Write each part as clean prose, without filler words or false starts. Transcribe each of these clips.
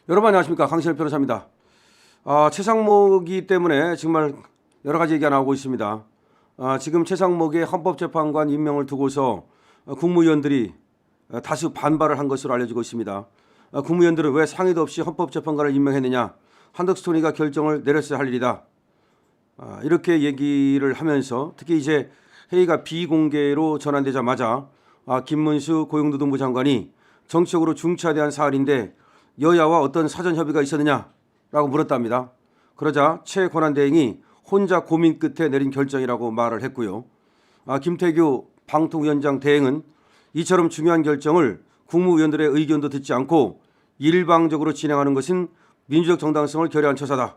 여러분 안녕하십니까, 강신일 변호사입니다. 최상목이 때문에 정말 여러 가지 얘기가 나오고 있습니다. 지금 최상목의 헌법재판관 임명을 두고서 국무위원들이 다수 반발을 한 것으로 알려지고 있습니다. 국무위원들은 왜 상의도 없이 헌법재판관을 임명했느냐, 한덕수 총리가 결정을 내렸어야 할 일이다, 이렇게 얘기를 하면서 특히 이제 회의가 비공개로 전환되자마자 김문수 고용노동부 장관이 정치적으로 중차대한 사안인데 여야와 어떤 사전 협의가 있었느냐라고 물었답니다. 그러자 최 권한대행이 혼자 고민 끝에 내린 결정이라고 말을 했고요. 김태규 방통위원장 대행은 이처럼 중요한 결정을 국무위원들의 의견도 듣지 않고 일방적으로 진행하는 것은 민주적 정당성을 결여한 처사다.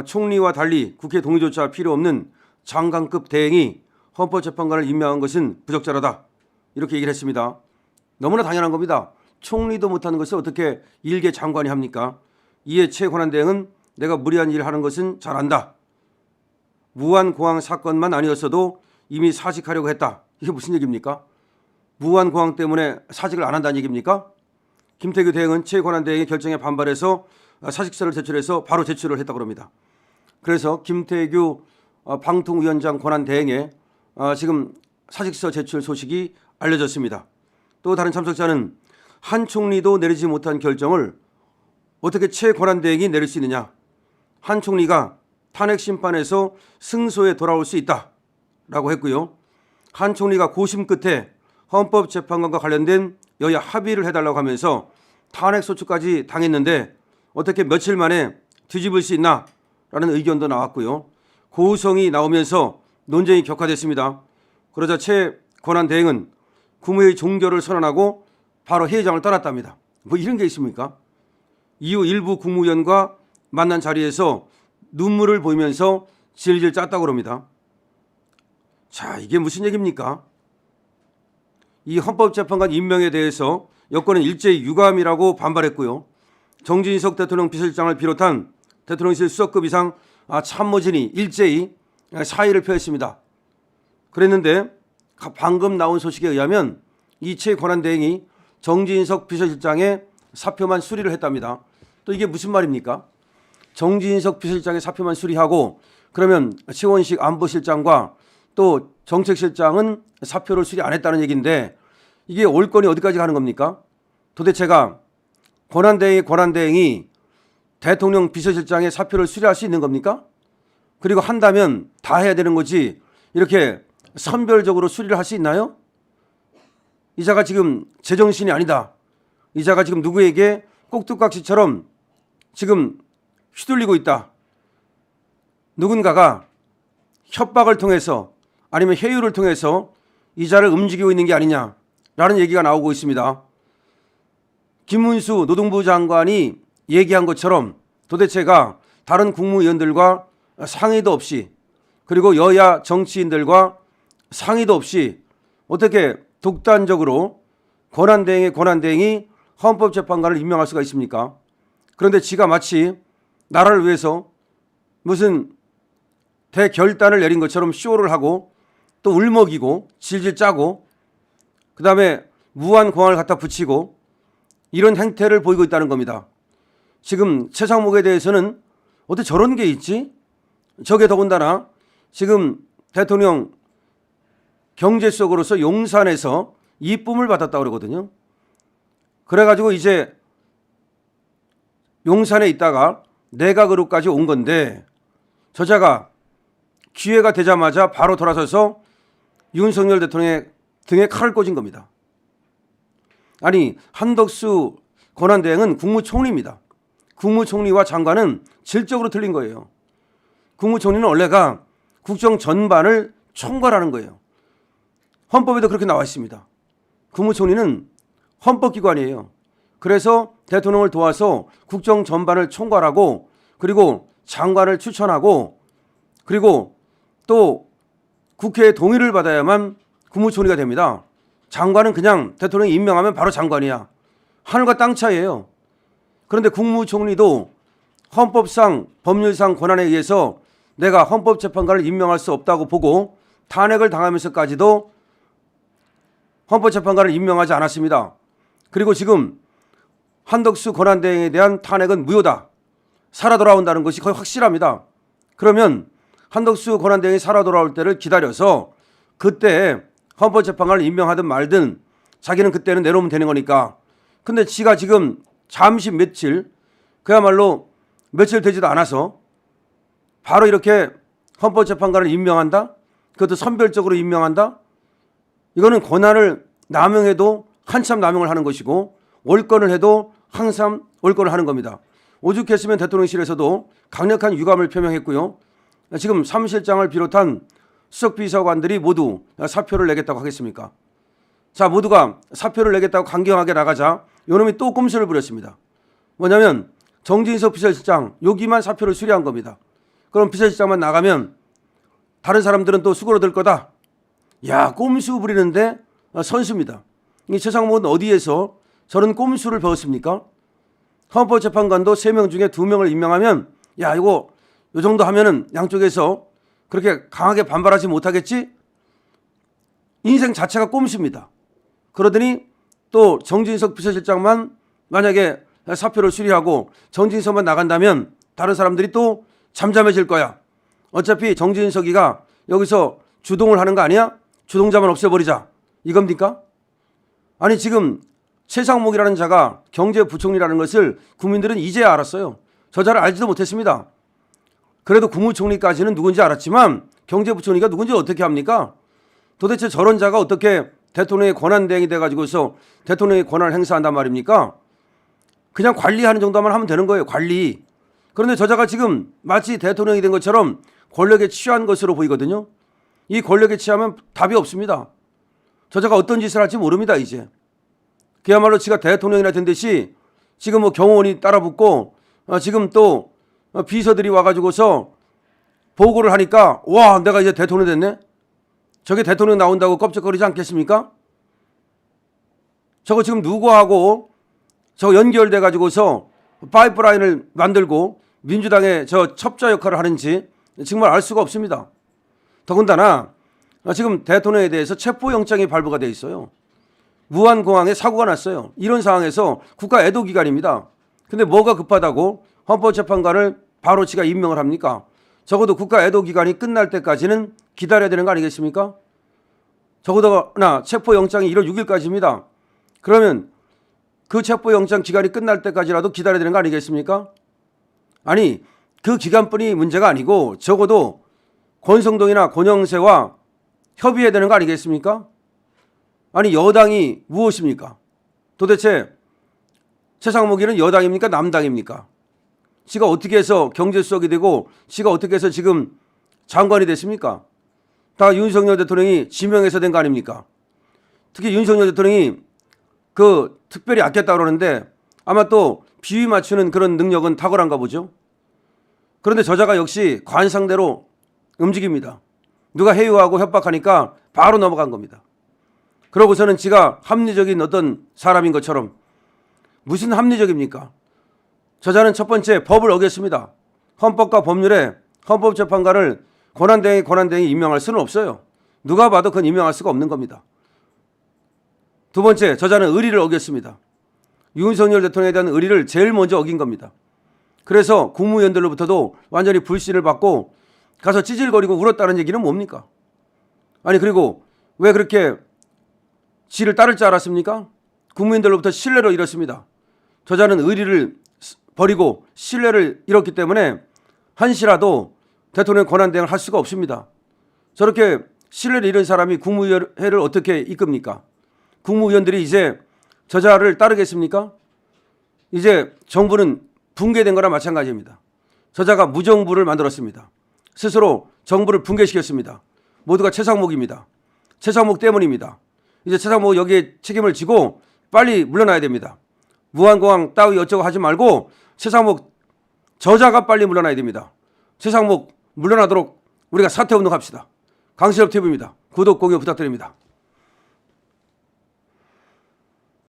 총리와 달리 국회 동의조차 필요 없는 장관급 대행이 헌법재판관을 임명한 것은 부적절하다, 이렇게 얘기를 했습니다. 너무나 당연한 겁니다. 총리도 못하는 것을 어떻게 일개 장관이 합니까? 이에 최 권한대행은 내가 무리한 일을 하는 것은 잘 안다. 무한공항 사건만 아니었어도 이미 사직하려고 했다. 이게 무슨 얘기입니까? 무한공항 때문에 사직을 안 한다는 얘기입니까? 김태규 대행은 최 권한대행의 결정에 반발해서 사직서를 제출해서 바로 제출을 했다고 합니다. 그래서 김태규 방통위원장 권한대행의 지금 사직서 제출 소식이 알려졌습니다. 또 다른 참석자는 한 총리도 내리지 못한 결정을 어떻게 최 권한대행이 내릴 수 있느냐, 한 총리가 탄핵 심판에서 승소에 돌아올 수 있다라고 했고요. 한 총리가 고심 끝에 헌법재판관과 관련된 여야 합의를 해달라고 하면서 탄핵 소추까지 당했는데 어떻게 며칠 만에 뒤집을 수 있나라는 의견도 나왔고요. 고성이 나오면서 논쟁이 격화됐습니다. 그러자 최 권한대행은 국무회의 종결을 선언하고 바로 회의장을 떠났답니다. 뭐 이런 게 있습니까? 이후 일부 국무위원과 만난 자리에서 눈물을 보이면서 질질 짰다고 합니다. 자, 이게 무슨 얘기입니까? 이 헌법재판관 임명에 대해서 여권은 일제히 유감이라고 반발했고요. 정진석 대통령 비서실장을 비롯한 대통령실 수석급 이상 참모진이 일제히 사의를 표했습니다. 그랬는데 방금 나온 소식에 의하면 이 최 권한대행이 정진석 비서실장의 사표만 수리를 했답니다. 또 이게 무슨 말입니까? 정진석 비서실장의 사표만 수리하고 그러면 최원식 안보실장과 또 정책실장은 사표를 수리 안 했다는 얘기인데 이게 올건이 어디까지 가는 겁니까? 도대체가 권한대행이 대통령 비서실장의 사표를 수리할 수 있는 겁니까? 그리고 한다면 다 해야 되는 거지 이렇게 선별적으로 수리를 할 수 있나요? 이자가 지금 제정신이 아니다. 이자가 지금 누구에게 꼭두각시처럼 지금 휘둘리고 있다. 누군가가 협박을 통해서 아니면 해유를 통해서 이자를 움직이고 있는 게 아니냐라는 얘기가 나오고 있습니다. 김문수 노동부 장관이 얘기한 것처럼 도대체가 다른 국무위원들과 상의도 없이 그리고 여야 정치인들과 상의도 없이 어떻게 독단적으로 권한대행이 헌법재판관을 임명할 수가 있습니까? 그런데 지가 마치 나라를 위해서 무슨 대결단을 내린 것처럼 쇼를 하고 또 울먹이고 질질 짜고 그 다음에 무한공항을 갖다 붙이고 이런 행태를 보이고 있다는 겁니다. 지금 최상목에 대해서는 어떻게 저런 게 있지? 저게 더군다나 지금 대통령 경제수석으로서 용산에서 이쁨을 받았다고 그러거든요. 그래가지고 이제 용산에 있다가 내각으로까지 온 건데 저자가 기회가 되자마자 바로 돌아서서 윤석열 대통령의 등에 칼을 꽂은 겁니다. 아니, 한덕수 권한대행은 국무총리입니다. 국무총리와 장관은 질적으로 틀린 거예요. 국무총리는 원래가 국정 전반을 총괄하는 거예요. 헌법에도 그렇게 나와 있습니다. 국무총리는 헌법기관이에요. 그래서 대통령을 도와서 국정 전반을 총괄하고 그리고 장관을 추천하고 그리고 또 국회의 동의를 받아야만 국무총리가 됩니다. 장관은 그냥 대통령이 임명하면 바로 장관이야. 하늘과 땅 차이예요. 그런데 국무총리도 헌법상 법률상 권한에 의해서 내가 헌법재판관을 임명할 수 없다고 보고 탄핵을 당하면서까지도 헌법재판관을 임명하지 않았습니다. 그리고 지금 한덕수 권한대행에 대한 탄핵은 무효다. 살아 돌아온다는 것이 거의 확실합니다. 그러면 한덕수 권한대행이 살아 돌아올 때를 기다려서 그때 헌법재판관을 임명하든 말든 자기는 그때는 내놓으면 되는 거니까. 근데 지가 지금 잠시 며칠, 그야말로 며칠 되지도 않아서 바로 이렇게 헌법재판관을 임명한다? 그것도 선별적으로 임명한다? 이거는 권한을 남용해도 한참 남용을 하는 것이고 올권을 해도 항상 올권을 하는 겁니다. 오죽했으면 대통령실에서도 강력한 유감을 표명했고요. 지금 사무실장을 비롯한 수석비서관들이 모두 사표를 내겠다고 하겠습니까? 자, 모두가 사표를 내겠다고 강경하게 나가자 요놈이 또 꼼수를 부렸습니다. 뭐냐면 정진석 비서실장 여기만 사표를 수리한 겁니다. 그럼 비서실장만 나가면 다른 사람들은 또 수그러들 거다. 야, 꼼수 부리는데 선수입니다. 이 최상목은 어디에서 저런 꼼수를 배웠습니까? 헌법재판관도 3명 중에 2명을 임명하면 야, 이거 요 정도 하면은 양쪽에서 그렇게 강하게 반발하지 못하겠지? 인생 자체가 꼼수입니다. 그러더니 또 정진석 비서실장만 만약에 사표를 수리하고 정진석만 나간다면 다른 사람들이 또 잠잠해질 거야. 어차피 정진석이가 여기서 주동을 하는 거 아니야? 주동자만 없애버리자. 이겁니까? 아니 지금 최상목이라는 자가 경제부총리라는 것을 국민들은 이제야 알았어요. 저 자를 알지도 못했습니다. 그래도 국무총리까지는 누군지 알았지만 경제부총리가 누군지 어떻게 합니까? 도대체 저런 자가 어떻게 대통령의 권한대행이 돼가지고서 대통령의 권한을 행사한단 말입니까? 그냥 관리하는 정도만 하면 되는 거예요. 관리. 그런데 저 자가 지금 마치 대통령이 된 것처럼 권력에 취한 것으로 보이거든요. 이 권력에 취하면 답이 없습니다. 저 자가 어떤 짓을 할지 모릅니다. 이제. 그야말로 지가 대통령이나 된 듯이 지금 뭐 경호원이 따라붙고 지금 또 비서들이 와가지고서 보고를 하니까 와, 내가 이제 대통령 됐네. 저게 대통령 나온다고 껍적거리지 않겠습니까? 저거 지금 누구하고 저거 연결돼 가지고서 파이프라인을 만들고 민주당의 저 첩자 역할을 하는지 정말 알 수가 없습니다. 더군다나 지금 대통령에 대해서 체포영장이 발부가 돼 있어요. 무안공항에 사고가 났어요. 이런 상황에서 국가 애도기간입니다. 근데 뭐가 급하다고 헌법재판관을 바로 지가 임명을 합니까? 적어도 국가 애도기간이 끝날 때까지는 기다려야 되는 거 아니겠습니까? 적어도나 체포영장이 1월 6일까지입니다. 그러면 그 체포영장 기간이 끝날 때까지라도 기다려야 되는 거 아니겠습니까? 아니 그 기간뿐이 문제가 아니고 적어도 권성동이나 권영세와 협의해야 되는 거 아니겠습니까? 아니 여당이 무엇입니까? 도대체 최상목이는 여당입니까? 남당입니까? 지가 어떻게 해서 경제수석이 되고 지가 어떻게 해서 지금 장관이 됐습니까? 다 윤석열 대통령이 지명해서 된 거 아닙니까? 특히 윤석열 대통령이 그 특별히 아꼈다 그러는데 아마 또 비위 맞추는 그런 능력은 탁월한가 보죠. 그런데 저자가 역시 관상대로 움직입니다. 누가 해요하고 협박하니까 바로 넘어간 겁니다. 그러고서는 지가 합리적인 어떤 사람인 것처럼 무슨 합리적입니까? 저자는 첫 번째 법을 어겼습니다. 헌법과 법률에 헌법재판관을 권한대행이 임명할 수는 없어요. 누가 봐도 그건 임명할 수가 없는 겁니다. 두 번째, 저자는 의리를 어겼습니다. 윤석열 대통령에 대한 의리를 제일 먼저 어긴 겁니다. 그래서 국무위원들로부터도 완전히 불신을 받고 가서 찌질거리고 울었다는 얘기는 뭡니까? 아니 그리고 왜 그렇게 지를 따를 줄 알았습니까? 국민들로부터 신뢰를 잃었습니다. 저자는 의리를 버리고 신뢰를 잃었기 때문에 한시라도 대통령 권한대행을 할 수가 없습니다. 저렇게 신뢰를 잃은 사람이 국무위원회를 어떻게 이끕니까? 국무위원들이 이제 저자를 따르겠습니까? 이제 정부는 붕괴된 거나 마찬가지입니다. 저자가 무정부를 만들었습니다. 스스로 정부를 붕괴시켰습니다. 모두가 최상목입니다. 최상목 때문입니다. 이제 최상목 여기에 책임을 지고 빨리 물러나야 됩니다. 무안공항 따위 어쩌고 하지 말고 최상목 저자가 빨리 물러나야 됩니다. 최상목 물러나도록 우리가 사퇴운동합시다. 강신업 TV입니다. 구독, 공유 부탁드립니다.